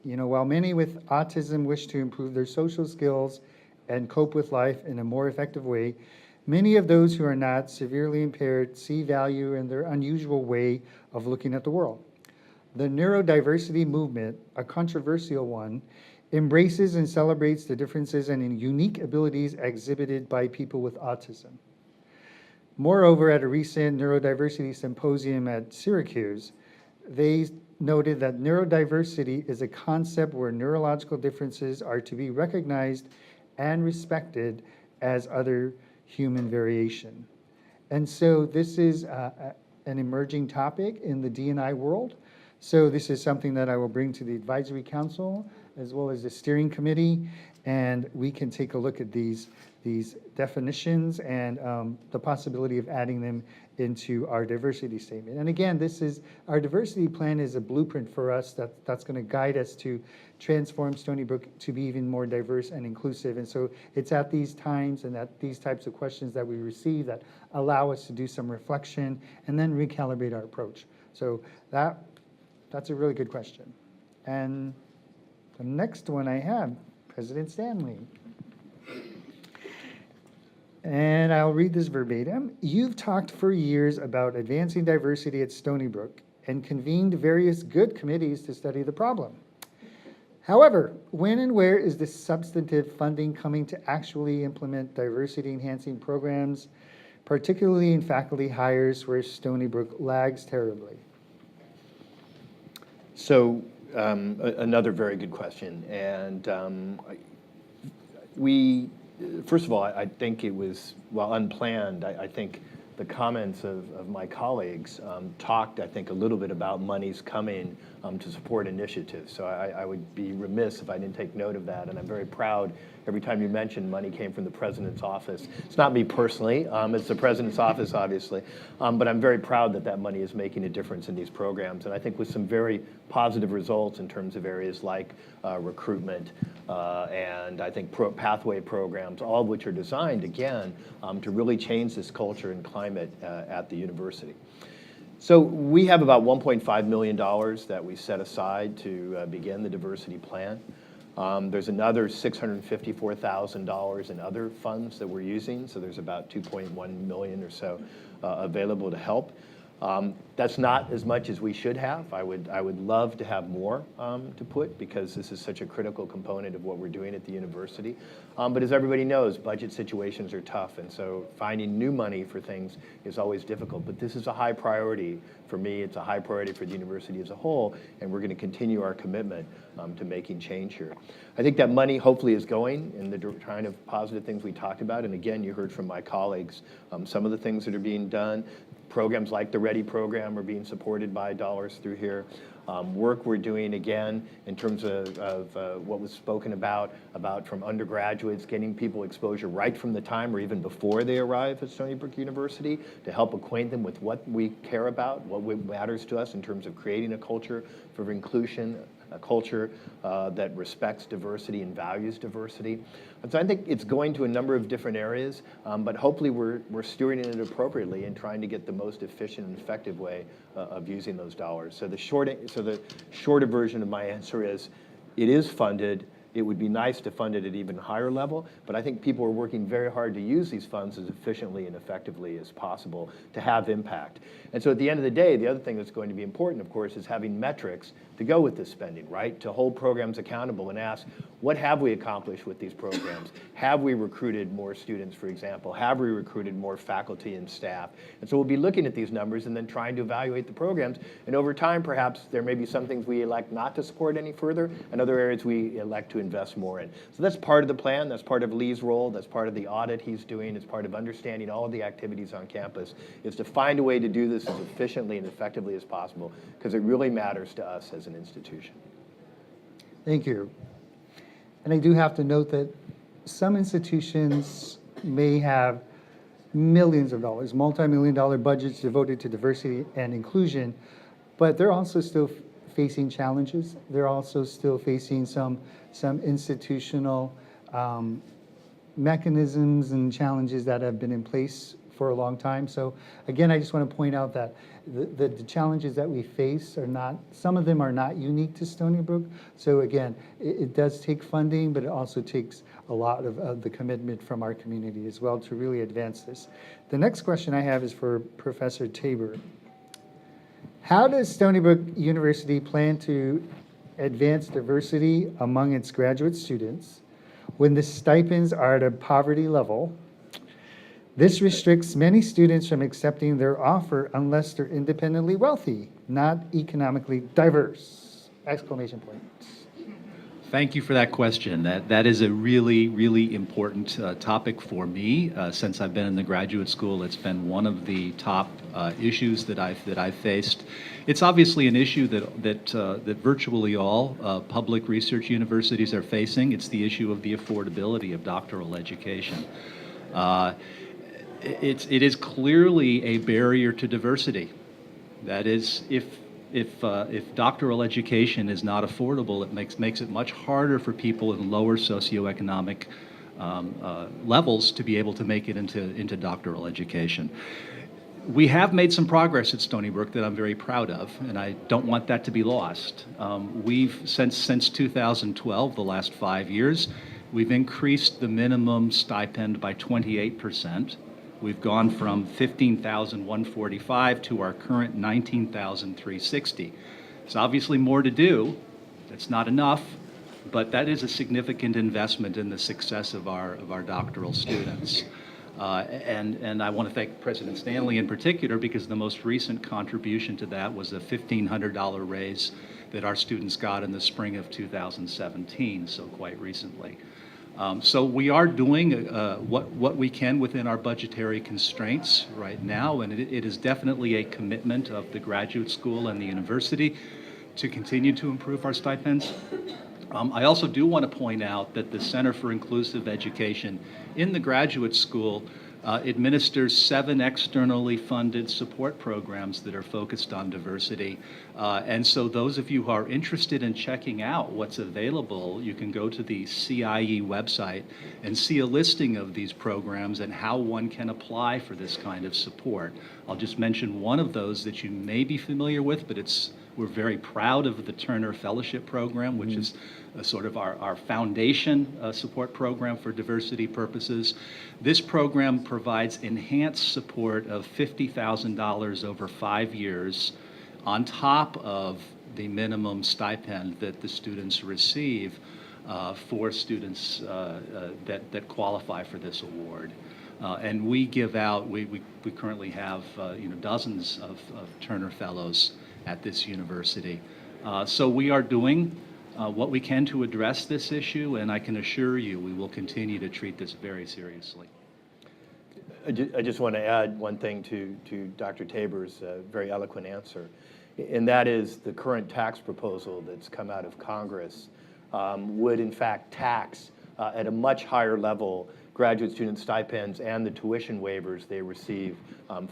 while many with autism wish to improve their social skills and cope with life in a more effective way, many of those who are not severely impaired see value in their unusual way of looking at the world. The neurodiversity movement, a controversial one, embraces and celebrates the differences and unique abilities exhibited by people with autism. Moreover, at a recent neurodiversity symposium at Syracuse, they noted that neurodiversity is a concept where neurological differences are to be recognized and respected as other human variation. And so this is an emerging topic in the D&I world. So this is something that I will bring to the advisory council as well as the steering committee, and we can take a look at these definitions and the possibility of adding them into our diversity statement. And again, our diversity plan is a blueprint for us that's going to guide us to transform Stony Brook to be even more diverse and inclusive. And so it's at these times and at these types of questions that we receive that allow us to do some reflection and then recalibrate our approach. So that's a really good question. And the next one I have, President Stanley. And I'll read this verbatim. You've talked for years about advancing diversity at Stony Brook and convened various good committees to study the problem. However, when and where is the substantive funding coming to actually implement diversity-enhancing programs, particularly in faculty hires where Stony Brook lags terribly? So another very good question. And first of all, I think it was, while unplanned, I think the comments of my colleagues talked, I think, a little bit about monies coming to support initiatives. So I would be remiss if I didn't take note of that. And I'm very proud every time you mention money came from the president's office. It's not me personally, it's the president's office, obviously. But I'm very proud that that money is making a difference in these programs. And I think with some very positive results in terms of areas like recruitment and I think pathway programs, all of which are designed, again, to really change this culture and climate at the university. So we have about $1.5 million that we set aside to begin the diversity plan. There's another $654,000 in other funds that we're using, so there's about $2.1 million or so available to help. That's not as much as we should have. I would love to have more to put, because this is such a critical component of what we're doing at the university. But as everybody knows, budget situations are tough, and so finding new money for things is always difficult. But this is a high priority for me. It's a high priority for the university as a whole, and we're going to continue our commitment to making change here. I think that money hopefully is going in the kind of positive things we talked about. And again, you heard from my colleagues some of the things that are being done. Programs like the READY program are being supported by dollars through here. Work we're doing, again, in terms of what was spoken about from undergraduates, getting people exposure right from the time or even before they arrive at Stony Brook University to help acquaint them with what we care about, what matters to us in terms of creating a culture for inclusion, a culture that respects diversity and values diversity. And so I think it's going to a number of different areas, but hopefully we're stewarding it appropriately and trying to get the most efficient and effective way of using those dollars. So the shorter version of my answer is, it is funded. It would be nice to fund it at even higher level, but I think people are working very hard to use these funds as efficiently and effectively as possible to have impact. And so at the end of the day, the other thing that's going to be important, of course, is having metrics to go with this spending, right? To hold programs accountable and ask, what have we accomplished with these programs? Have we recruited more students, for example? Have we recruited more faculty and staff? And so we'll be looking at these numbers and then trying to evaluate the programs. And over time, perhaps there may be some things we elect not to support any further, and other areas we elect to invest more in. So that's part of the plan. That's part of Lee's role. That's part of the audit he's doing. It's part of understanding all of the activities on campus, is to find a way to do this as efficiently and effectively as possible, because it really matters to us as an institution. Thank you. And I do have to note that some institutions may have millions of dollars, multi-million-dollar budgets devoted to diversity and inclusion, but they're also still facing challenges. They're also still facing some institutional mechanisms and challenges that have been in place for a long time. So again, I just want to point out that the challenges that we face are not, some of them are not unique to Stony Brook. So again, it does take funding, but it also takes a lot of the commitment from our community as well to really advance this. The next question I have is for Professor Tabor. How does Stony Brook University plan to advance diversity among its graduate students when the stipends are at a poverty level? This restricts many students from accepting their offer unless they're independently wealthy, not economically diverse! Exclamation point. Thank you for that question. That is a really, really important topic for me. Since I've been in the graduate school, it's been one of the top issues that I've faced. It's obviously an issue that virtually all public research universities are facing. It's the issue of the affordability of doctoral education. It is clearly a barrier to diversity. That is, if doctoral education is not affordable, it makes it much harder for people in lower socioeconomic levels to be able to make it into doctoral education. We have made some progress at Stony Brook that I'm very proud of, and I don't want that to be lost. We've, since 2012, the last 5 years, we've increased the minimum stipend by 28%. We've gone from $15,145 to our current $19,360. There's obviously more to do. That's not enough, but that is a significant investment in the success of our doctoral students. And I want to thank President Stanley in particular, because the most recent contribution to that was a $1,500 raise that our students got in the spring of 2017, so quite recently. So we are doing what we can within our budgetary constraints right now, and it is definitely a commitment of the graduate school and the university to continue to improve our stipends. I also do want to point out that the Center for Inclusive Education in the graduate school administers 7 externally funded support programs that are focused on diversity. And so those of you who are interested in checking out what's available, you can go to the CIE website and see a listing of these programs and how one can apply for this kind of support. I'll just mention one of those that you may be familiar with, but we're very proud of the Turner Fellowship Program, which is sort of our foundation support program for diversity purposes. This program provides enhanced support of $50,000 over 5 years on top of the minimum stipend that the students receive for students that qualify for this award. And we give out, we currently have dozens of Turner Fellows at this university. So we are doing what we can to address this issue, and I can assure you we will continue to treat this very seriously. I just want to add one thing to Dr. Tabor's very eloquent answer, and that is the current tax proposal that's come out of Congress would in fact tax at a much higher level graduate student stipends and the tuition waivers they receive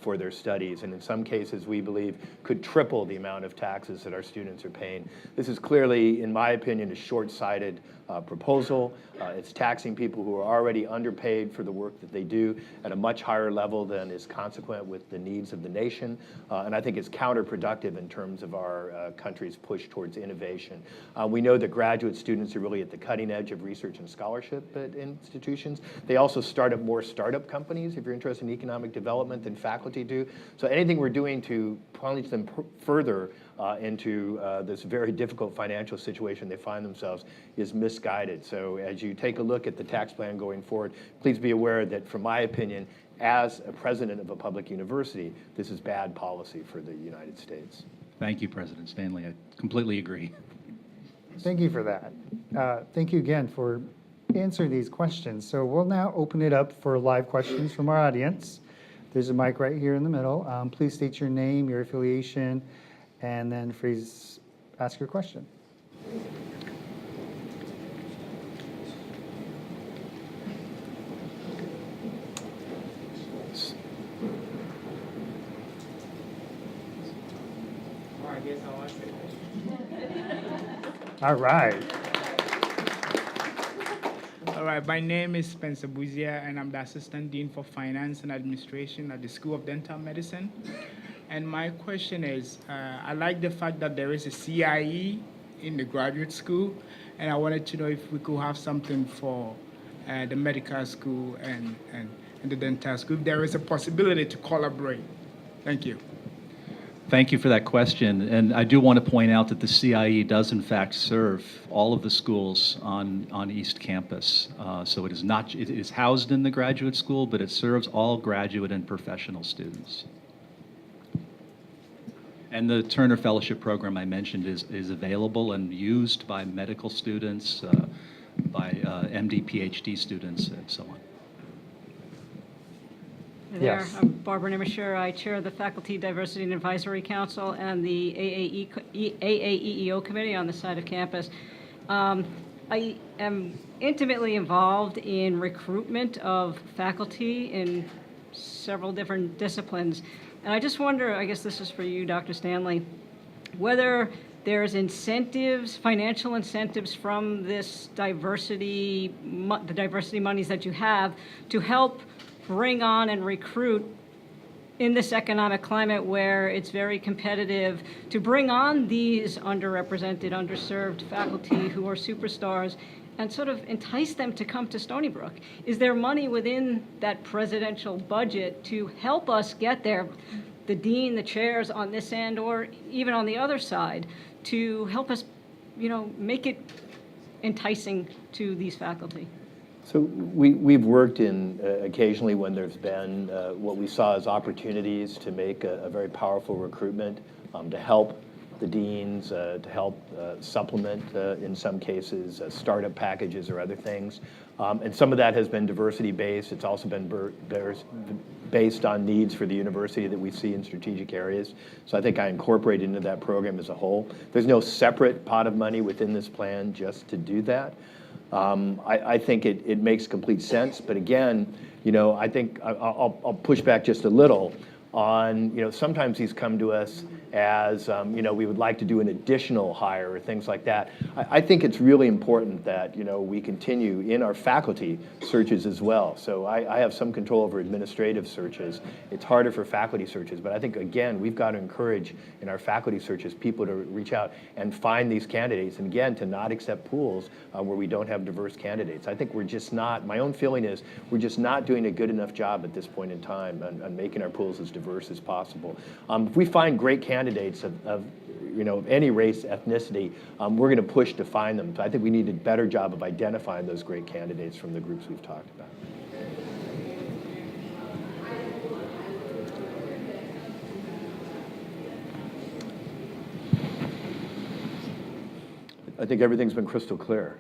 for their studies, and in some cases we believe could triple the amount of taxes that our students are paying. This is clearly, in my opinion, a short-sighted proposal. It's taxing people who are already underpaid for the work that they do at a much higher level than is consequent with the needs of the nation, and I think it's counterproductive in terms of our country's push towards innovation. We know that graduate students are really at the cutting edge of research and scholarship at institutions. They also start up more startup companies, if you're interested in economic development, than faculty do. So anything we're doing to plunge them further into this very difficult financial situation they find themselves is misguided. So as you take a look at the tax plan going forward, please be aware that, from my opinion, as a president of a public university, this is bad policy for the United States. Thank you, President Stanley. I completely agree. Thank you for that. Thank you again for answering these questions. So we'll now open it up for live questions from our audience. There's a mic right here in the middle. Please state your name, your affiliation, and then please ask your question. I guess I'll ask it. All right. All right, my name is Spencer Buzia, and I'm the Assistant Dean for Finance and Administration at the School of Dental Medicine. And my question is, I like the fact that there is a CIE in the graduate school, and I wanted to know if we could have something for the medical school and the dental school, if there is a possibility to collaborate. Thank you. Thank you for that question. And I do want to point out that the CIE does in fact serve all of the schools on East Campus. So it is housed in the graduate school, but it serves all graduate and professional students. And the Turner Fellowship Program I mentioned is available and used by medical students, by MD, PhD students, and so on. Hi there. Yes. I'm Barbara Nemisher. I chair the Faculty Diversity and Advisory Council and the AAEEO Committee on the side of campus. I am intimately involved in recruitment of faculty in several different disciplines. And I just wonder, I guess this is for you, Dr. Stanley, whether there's incentives, financial incentives from this the diversity monies that you have to help bring on and recruit in this economic climate where it's very competitive, to bring on these underrepresented, underserved faculty who are superstars and sort of entice them to come to Stony Brook. Is there money within that presidential budget to help us get there, the dean, the chairs on this end, or even on the other side, to help us, make it enticing to these faculty? So we've worked in occasionally when there's been what we saw as opportunities to make a very powerful recruitment, to help the deans, to help supplement, in some cases, startup packages or other things. And some of that has been diversity-based. It's also been based on needs for the university that we see in strategic areas. So I think I incorporate into that program as a whole. There's no separate pot of money within this plan just to do that. I think it makes complete sense, but again, I think I'll push back just a little on, sometimes these come to us as, we would like to do an additional hire or things like that. I think it's really important that, we continue in our faculty searches as well. So I have some control over administrative searches. It's harder for faculty searches, but I think, again, we've got to encourage in our faculty searches people to reach out and find these candidates, and again, to not accept pools where we don't have diverse candidates. I think we're just not, my own feeling is, we're just not doing a good enough job at this point in time on making our pools as diverse as possible. If we find great candidates of any race, ethnicity, we're going to push to find them. So I think we need a better job of identifying those great candidates from the groups we've talked about. I think everything's been crystal clear.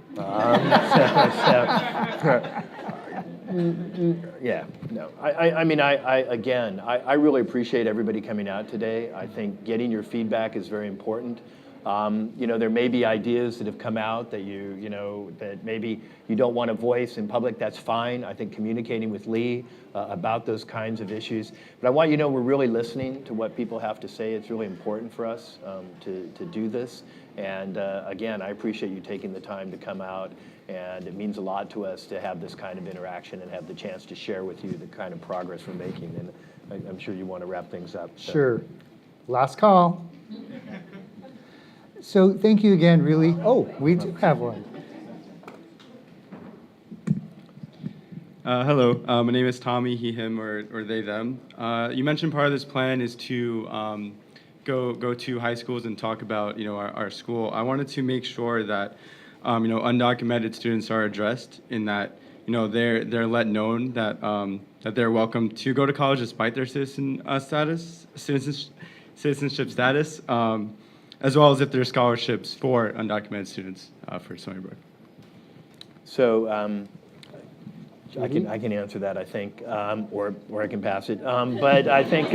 Yeah, no. I really appreciate everybody coming out today. I think getting your feedback is very important. There may be ideas that have come out that that maybe you don't want to voice in public. That's fine. I think communicating with Lee about those kinds of issues. But I want you to know we're really listening to what people have to say. It's really important for us to do this. And again, I appreciate you taking the time to come out. And it means a lot to us to have this kind of interaction and have the chance to share with you the kind of progress we're making. And I'm sure you want to wrap things up. So. Sure. Last call. So thank you again, really. Oh, we do have one. Hello, my name is Tommy, he, him, or they, them. You mentioned part of this plan is to go to high schools and talk about our school. I wanted to make sure that undocumented students are addressed in that they're let known that that they're welcome to go to college despite their citizenship status, as well as if there's scholarships for undocumented students for Stony Brook. So I can answer that, I think, or I can pass it. But I think,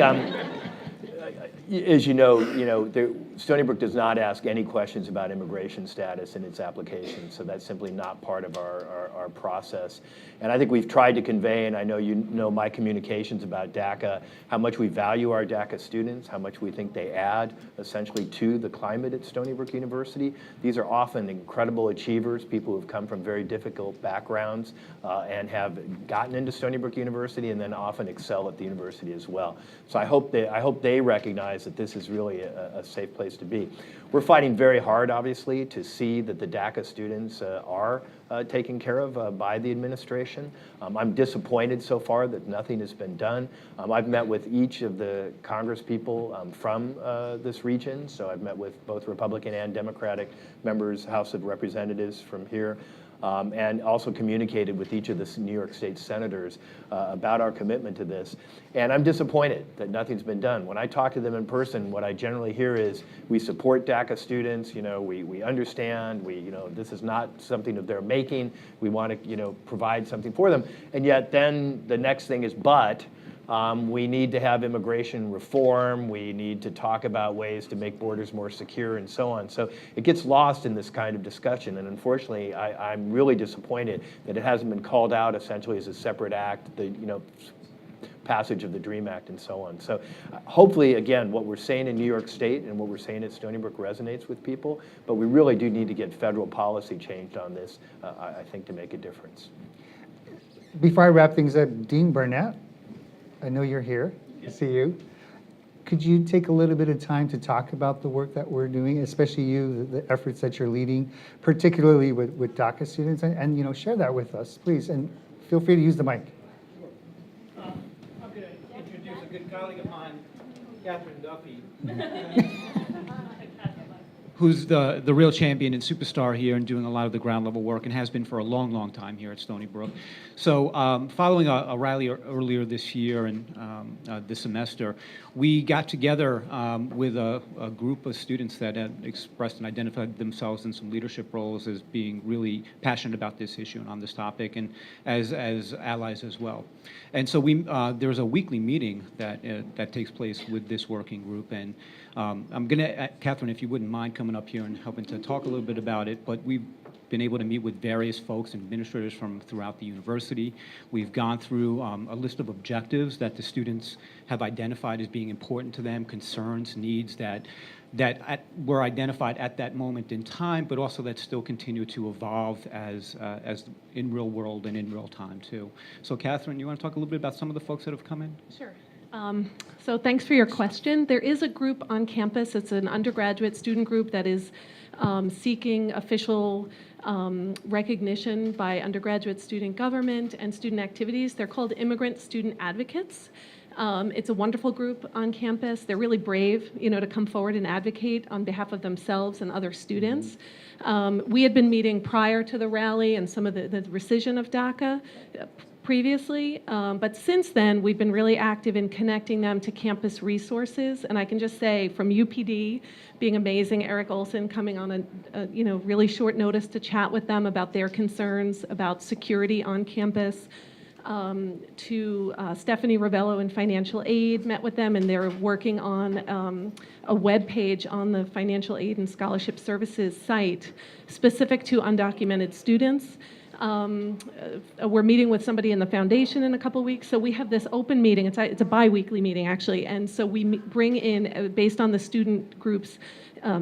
as you know, Stony Brook does not ask any questions about immigration status in its application, so that's simply not part of our process. And I think we've tried to convey, and I know you know my communications about DACA, how much we value our DACA students, how much we think they add essentially to the climate at Stony Brook University. These are often incredible achievers, people who've come from very difficult backgrounds and have gotten into Stony Brook University and then often excel at the university as well. So I hope they recognize that this is really a safe place to be. We're fighting very hard, obviously, to see that the DACA students are taken care of by the administration. I'm disappointed so far that nothing has been done. I've met with each of the Congress people from this region, so I've met with both Republican and Democratic members, House of Representatives from here. And also communicated with each of the New York State senators about our commitment to this. And I'm disappointed that nothing's been done. When I talk to them in person, what I generally hear is, we support DACA students, we understand, this is not something that they're making, we want to, provide something for them. And yet then the next thing is, but we need to have immigration reform. We need to talk about ways to make borders more secure and so on. So it gets lost in this kind of discussion. And unfortunately, I'm really disappointed that it hasn't been called out essentially as a separate act, the passage of the DREAM Act and so on. So hopefully, again, what we're saying in New York State and what we're saying at Stony Brook resonates with people. But we really do need to get federal policy changed on this, I think, to make a difference. Before I wrap things up, Dean Barnett, I know you're here. I see you. Could you take a little bit of time to talk about the work that we're doing, especially you, the efforts that you're leading, particularly with DACA students, and share that with us, please. And feel free to use the mic. Sure. I'm going to introduce a good colleague of mine, Catherine Duffy. who's the real champion and superstar here and doing a lot of the ground level work and has been for a long, long time here at Stony Brook. So following a rally earlier this year and this semester, we got together with a group of students that had expressed and identified themselves in some leadership roles as being really passionate about this issue and on this topic, and as allies as well. And so there's a weekly meeting that takes place with this working group, and I'm going to, Catherine, if you wouldn't mind coming up here and helping to talk a little bit about it, but we've been able to meet with various folks, administrators from throughout the university. We've gone through a list of objectives that the students have identified as being important to them, concerns, needs that were identified at that moment in time, but also that still continue to evolve as in real world and in real time too. So Catherine, you want to talk a little bit about some of the folks that have come in? Sure. So thanks for your question. There is a group on campus. It's an undergraduate student group that is seeking official recognition by undergraduate student government and student activities. They're called Immigrant Student Advocates. It's a wonderful group on campus. They're really brave, to come forward and advocate on behalf of themselves and other students. We had been meeting prior to the rally and some of the rescission of DACA previously, but since then we've been really active in connecting them to campus resources. And I can just say, from UPD being amazing, Eric Olson coming on a really short notice to chat with them about their concerns about security on campus, to Stephanie Ravello in financial aid, met with them, and they're working on a web page on the financial aid and scholarship services site specific to undocumented students. We're meeting with somebody in the foundation in a couple weeks, so we have this open meeting. It's a bi-weekly meeting, actually, and so we bring in, based on the student group's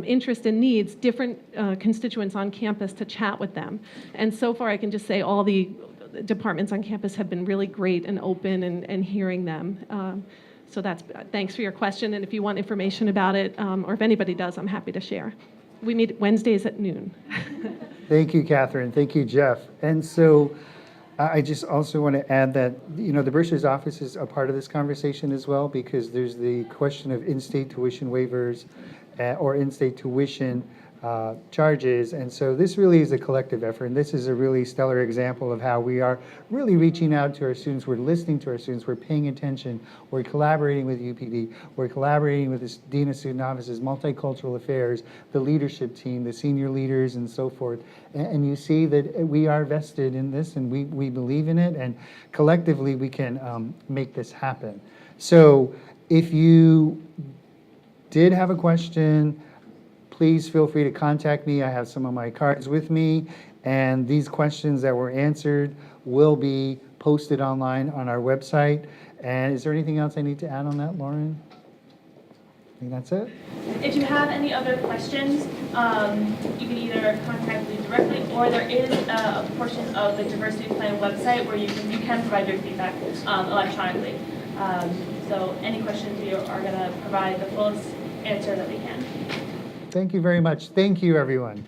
interest and needs, different constituents on campus to chat with them. And so far, I can just say all the departments on campus have been really great and open and hearing them. So thanks for your question, and if you want information about it, or if anybody does, I'm happy to share. We meet Wednesdays at noon. Thank you, Catherine. Thank you, Jeff. And so I just also want to add that, the Bursar's office is a part of this conversation as well, because there's the question of in-state tuition waivers or in-state tuition charges. And so this really is a collective effort. And this is a really stellar example of how we are really reaching out to our students. We're listening to our students. We're paying attention. We're collaborating with UPD. We're collaborating with the Dean of Student Offices, Multicultural Affairs, the leadership team, the senior leaders, and so forth. And you see that we are vested in this, and we believe in it. And collectively, we can make this happen. So if you did have a question, please feel free to contact me. I have some of my cards with me, and these questions that were answered will be posted online on our website. And is there anything else I need to add on that, Lauren? I think that's it. If you have any other questions, you can either contact me directly, or there is a portion of the Diversity Plan website where you can provide your feedback electronically. So any questions, we are going to provide the fullest answer that we can. Thank you very much. Thank you, everyone.